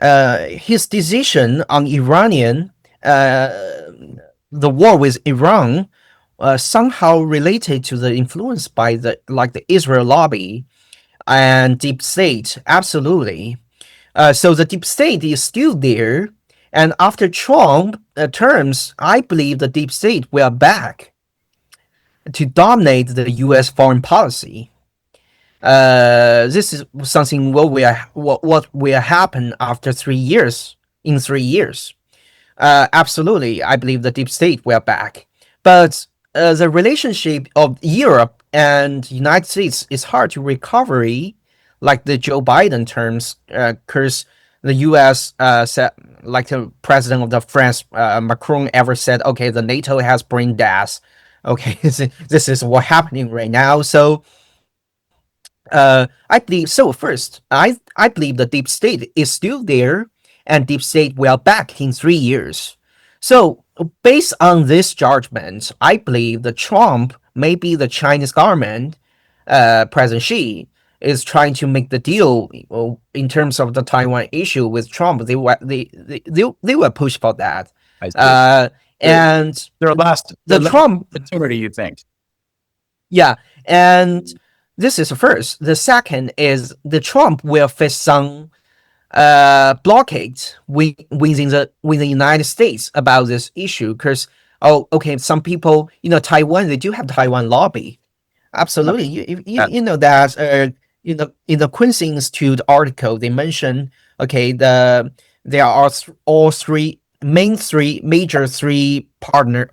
his decision on Iranian, the war with Iran, somehow related to the influence by the Israel lobby and deep state. Absolutely. So the deep state is still there. And after Trump terms, I believe the deep state will back to dominate the U.S. foreign policy. This is something what will happen after 3 years. In 3 years, absolutely, I believe the deep state will back. But the relationship of Europe and United States is hard to recovery, like the Joe Biden terms, because the U.S. said, like the president of the France, Macron, ever said, okay, the NATO has brain gas. Okay, this is what happening right now. So I believe so. First, I believe the deep state is still there, and deep state will back in 3 years. So based on this judgment, I believe the Trump, maybe the Chinese government, President Xi, is trying to make the deal in terms of the Taiwan issue with Trump. They will push for that. I see. And Their last Trump opportunity, you think? Yeah, and this is the first. The second is the Trump will face some blockade within the United States about this issue because okay, some people, Taiwan, they do have Taiwan lobby. Absolutely, you know that in the Quincy Institute article they mentioned, okay, there are all three major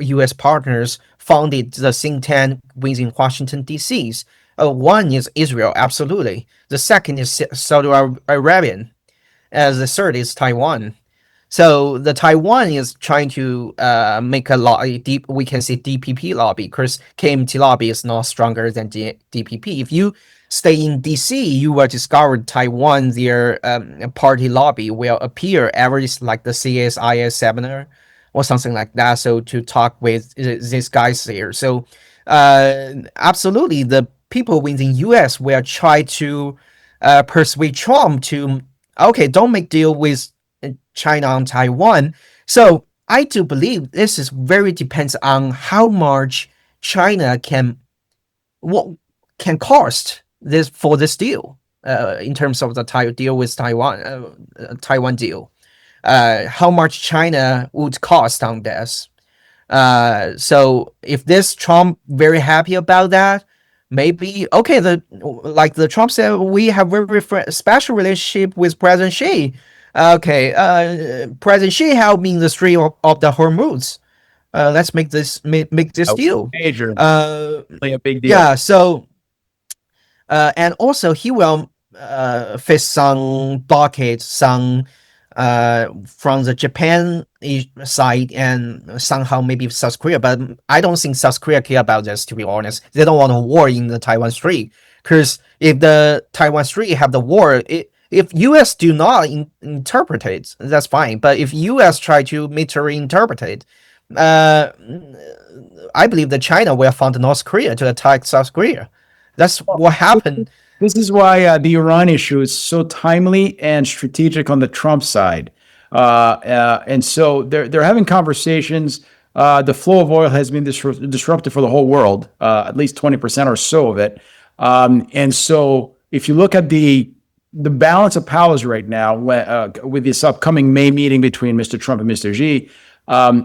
U.S. partners founded the think tank within Washington D.C. One is Israel, absolutely. The second is Saudi Arabian. As the third is Taiwan. So the Taiwan is trying to make a deep. We can say DPP lobby because KMT lobby is not stronger than DPP. If you stay in DC, you will discover Taiwan their party lobby will appear every like the CSIS seminar or something like that. So to talk with these guys there. So absolutely, the people within US will try to persuade Trump to okay, don't make deal with China on Taiwan. So I do believe this is very depends on how much China what can cost this for this deal in terms of the deal with Taiwan deal. How much China would cost on this. So if this Trump very happy about that, maybe okay. The Trump said we have very special relationship with President Xi. Okay, President Xi helped me in the Strait of the Hormuz. Let's make this deal. Major, Uh, a big deal. yeah. So and also he will face some blockade, some from the Japan side, and somehow maybe South Korea. But I don't think South Korea care about this. To be honest, they don't want a war in the Taiwan Strait, because if the Taiwan Strait have the war, if U.S. do not interpret it, that's fine. But if U.S. try to military interpret it, uh, I believe that China will find North Korea to attack South Korea. That's what happened. This is why the Iran issue is so timely and strategic on the Trump side. And so they're having conversations. The flow of oil has been disrupted for the whole world, at least 20% or so of it. And so if you look at the balance of powers right now, with this upcoming May meeting between Mr. Trump and Mr. Xi,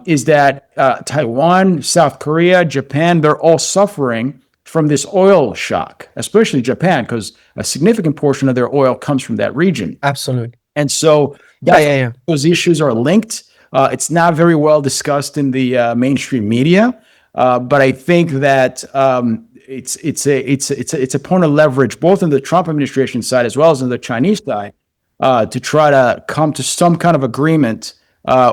is that Taiwan, South Korea, Japan, they're all suffering from this oil shock, especially Japan, because a significant portion of their oil comes from that region. Absolutely. And so those issues are linked. It's not very well discussed in the mainstream media, but I think that it's a point of leverage both on the Trump administration side as well as on the Chinese side to try to come to some kind of agreement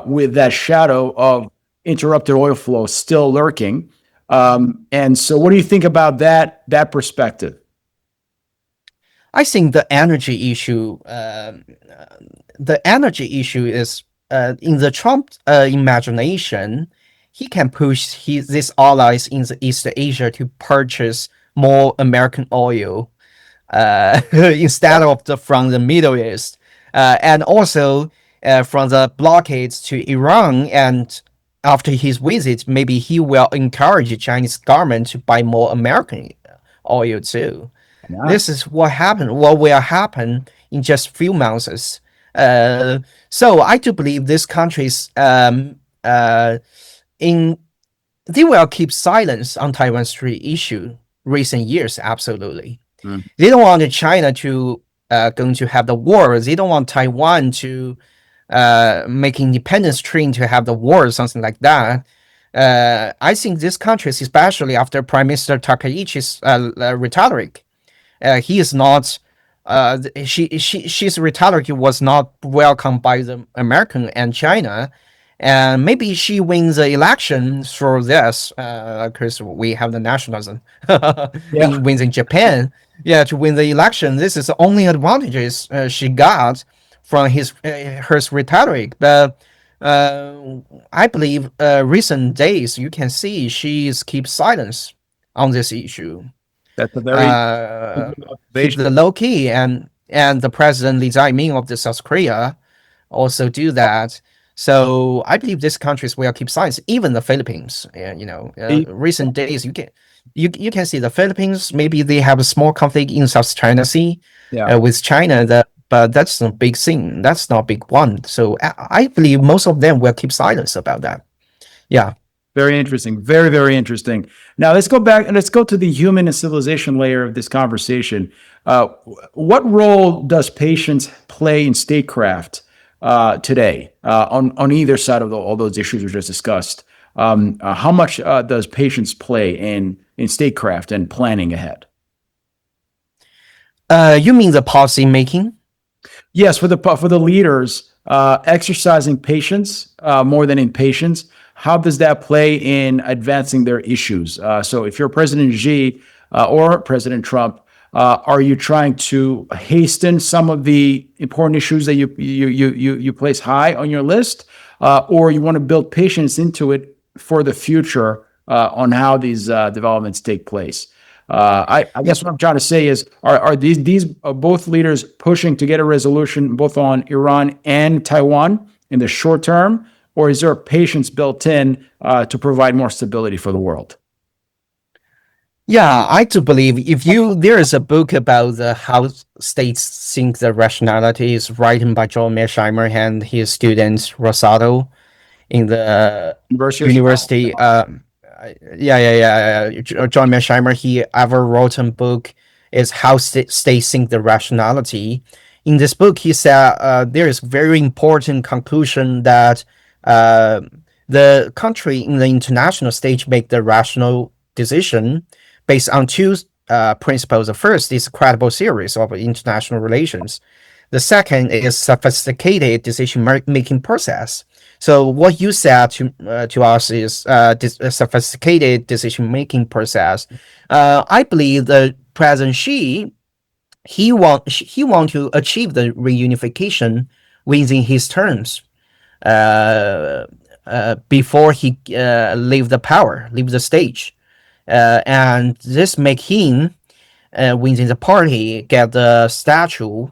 with that shadow of interrupted oil flow still lurking. And so what do you think about that perspective? I think the energy issue is in the Trump imagination, he can push these allies in the East Asia to purchase more American oil instead of from the Middle East, and also from the blockades to Iran. And after his visit, maybe he will encourage the Chinese government to buy more American oil too. This is what will happen in just few months. So I do believe these countries they will keep silence on Taiwan Strait issue recent years. Absolutely. They don't want China to going to have the war. They don't want Taiwan to make independence train to have the war or something like that. I think these countries, especially after Prime Minister Takaichi's rhetoric, he is not. She's rhetoric was not welcomed by the American and China, and maybe she wins the election through this, because we have the nationalism. Wins in Japan, to win the election. This is the only advantages she got from her rhetoric. But I believe recent days you can see she's keep silence on this issue. That's a very keep the low key, and the President Lee Jae-myung of the South Korea also do that. So I believe these countries will keep silence. Even the Philippines, recent days you can see the Philippines. Maybe they have a small conflict in South China Sea with China. But that's a big thing. That's not a big one. So I believe most of them will keep silence about that. Yeah. Very interesting. Very, very interesting. Now let's go back and let's go to the human and civilization layer of this conversation. What role does patience play in statecraft today on either side of all those issues we just discussed? How much does patience play in statecraft and planning ahead? You mean the policy making? Yes, for the leaders, exercising patience more than impatience. How does that play in advancing their issues? So, if you're President Xi or President Trump, are you trying to hasten some of the important issues that you place high on your list, or you want to build patience into it for the future on how these developments take place? I guess what I'm trying to say is, are these both leaders pushing to get a resolution both on Iran and Taiwan in the short term, or is there patience built in to provide more stability for the world? Yeah, I do believe there is a book about how states think the rationality is written by John Mearsheimer and his student Rosado in the university. John Mearsheimer, he ever wrote a book is how states think the rationality. In this book, he said there is very important conclusion that the country in the international stage make the rational decision based on two principles. The first is credible series of international relations. The second is sophisticated decision-making process. So what you said to us is a sophisticated decision-making process. I believe the President Xi he want to achieve the reunification within his terms before he leave the stage, and this make him within the party get the statue,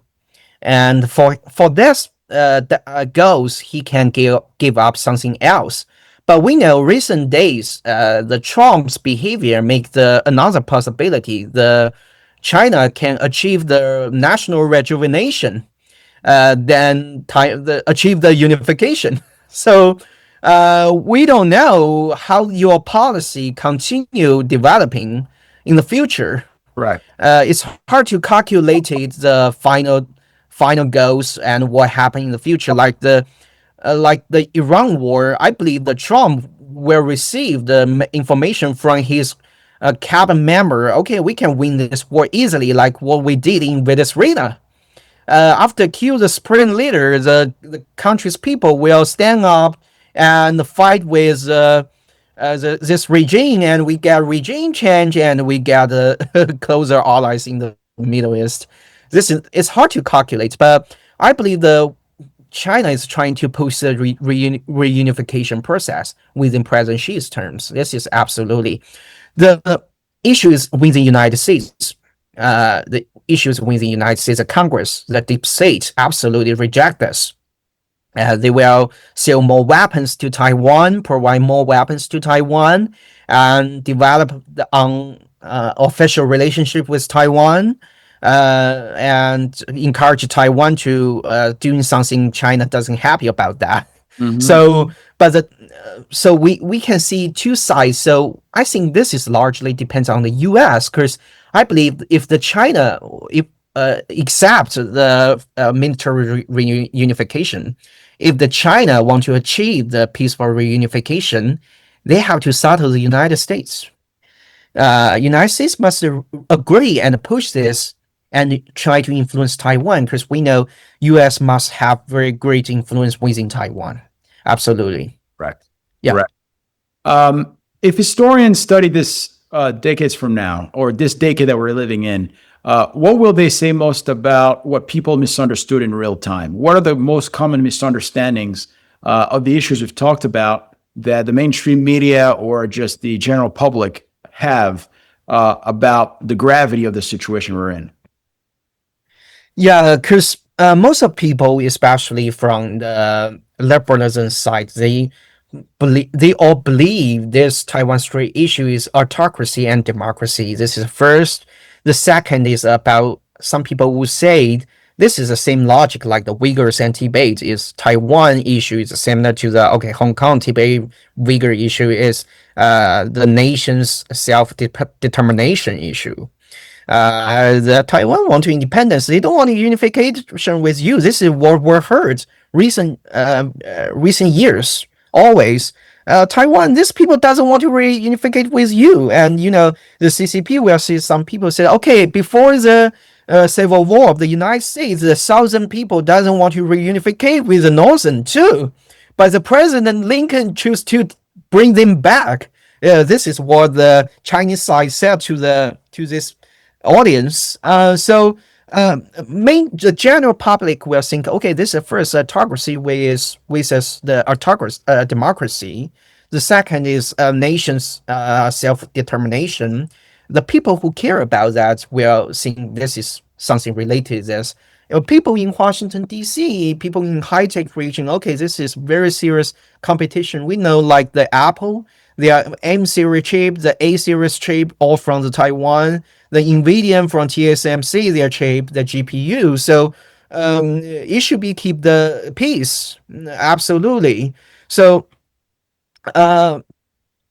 and for this goals he can give up something else. But we know recent days the Trump's behavior make the another possibility. The China can achieve the national rejuvenation, then achieve the unification. So we don't know how your policy continue developing in the future. Right. It's hard to calculate the final goals and what happened in the future. Like the Iran war, I believe the Trump will receive the information from his cabinet member. Okay, we can win this war easily, like what we did in Venezuela. After kill the supreme leader, the country's people will stand up and fight with this regime, and we get regime change, and we get closer allies in the Middle East. It's hard to calculate, but I believe the China is trying to push the reunification process within President Xi's terms. This is absolutely the issue is within the United States. The issues within the United States Congress, the deep state absolutely reject this. They will sell more weapons to Taiwan, provide more weapons to Taiwan, and develop the official relationship with Taiwan, and encourage Taiwan to doing something China doesn't happy about that. Mhm. So we can see two sides. So I think this is largely depends on the U.S. because I believe if the China accept the military reunification, if the China want to achieve the peaceful reunification, they have to settle the United States. United States must agree and push this and try to influence Taiwan because we know U.S. must have very great influence within Taiwan. Absolutely. Right. Yeah. Right. If historians study this decades from now, or this decade that we're living in, what will they say most about what people misunderstood in real time? What are the most common misunderstandings of the issues we've talked about that the mainstream media or just the general public have about the gravity of the situation we're in? Yeah, because most of people, especially from the liberalism side, they all believe this Taiwan Strait issue is autocracy and democracy. This is first. The second is about some people who say this is the same logic like the Uyghurs and Tibet is Taiwan issue is similar to the Hong Kong Tibet Uyghur issue is the nation's self-determination issue. The Taiwan want to independence. They don't want a unification with you. This is what we've heard recent years. Always, Taiwan. These people doesn't want to reunify with you. And the CCP will see some people say, okay, before the civil war of the United States, the southern people doesn't want to reunify with the northern too. But the President Lincoln chose to bring them back. This is what the Chinese side said to this audience. The general public will think, okay, this is the first autocracy with the autocracy democracy. The second is a nation's self-determination. The people who care about that will think this is something related to this. People in Washington, D.C., people in high-tech region, okay, this is very serious competition. We know like the Apple, the M series chip, the A series chip, all from the Taiwan, the NVIDIA from TSMC, their chip, the GPU. So it should be keep the peace. Absolutely. So how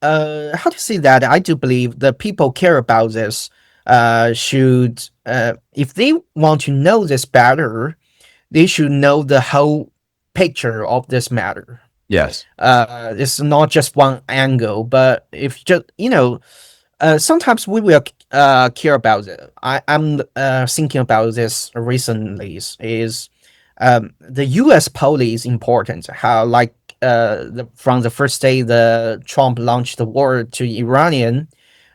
to say that? I do believe the people care about this. Should if they want to know this better, they should know the whole picture of this matter. Yes. It's not just one angle, but if just sometimes we will care about it. I'm thinking about this recently. Is the U.S. policy is important? How like from the first day the Trump launched the war to Iranian,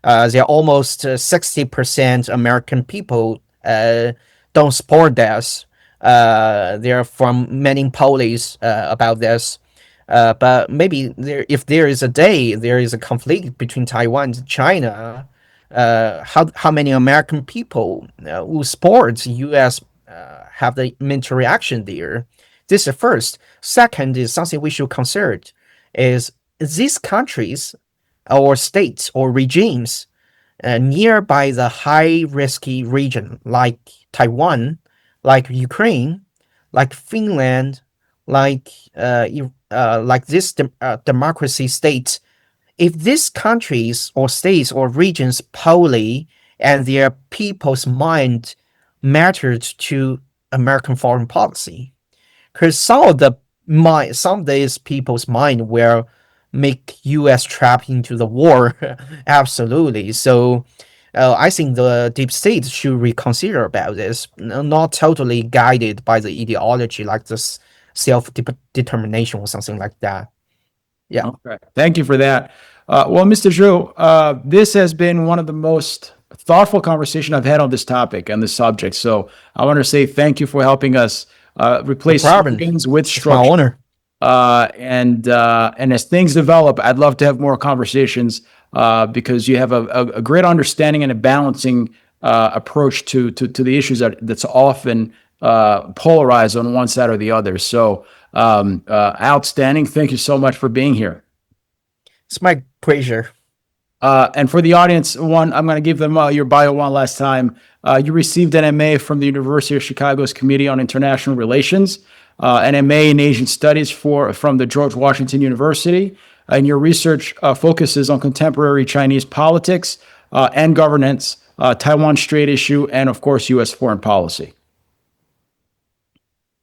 there are almost 60% American people don't support this. There are from many polls about this. But maybe if there is a day there is a conflict between Taiwan and China, how many American people who support U.S. Have the mental reaction there? This is first. Second is something we should consider is these countries or states or regimes nearby the high risky region like Taiwan, like Ukraine, like Finland, like this democracy states. If these countries or states or regions poorly and their people's mind mattered to American foreign policy, because some of these people's mind will make U.S. trap into the war. Absolutely. So I think the deep state should reconsider about this, not totally guided by the ideology like this self-determination or something like that. Yeah. Okay. Thank you for that. Well, Mr. Zhou, this has been one of the most thoughtful conversation I've had on this topic and this subject. So I want to say thank you for helping us replace problem. slogans with It's my structure. honor. And as things develop, I'd love to have more conversations because you have a great understanding and a balancing approach to the issues that's often polarized on one side or the other. So outstanding. Thank you so much for being here. It's my pleasure. And for the audience, I'm going to give them your bio one last time. You received an MA from the University of Chicago's Committee on International Relations, an MA in Asian Studies from the George Washington University, and your research focuses on contemporary Chinese politics and governance, Taiwan Strait issue, and of course, U.S. foreign policy.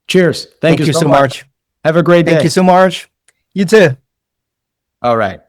Cheers. Thank you so much. Have a great day. Thank you so much. You too. All right.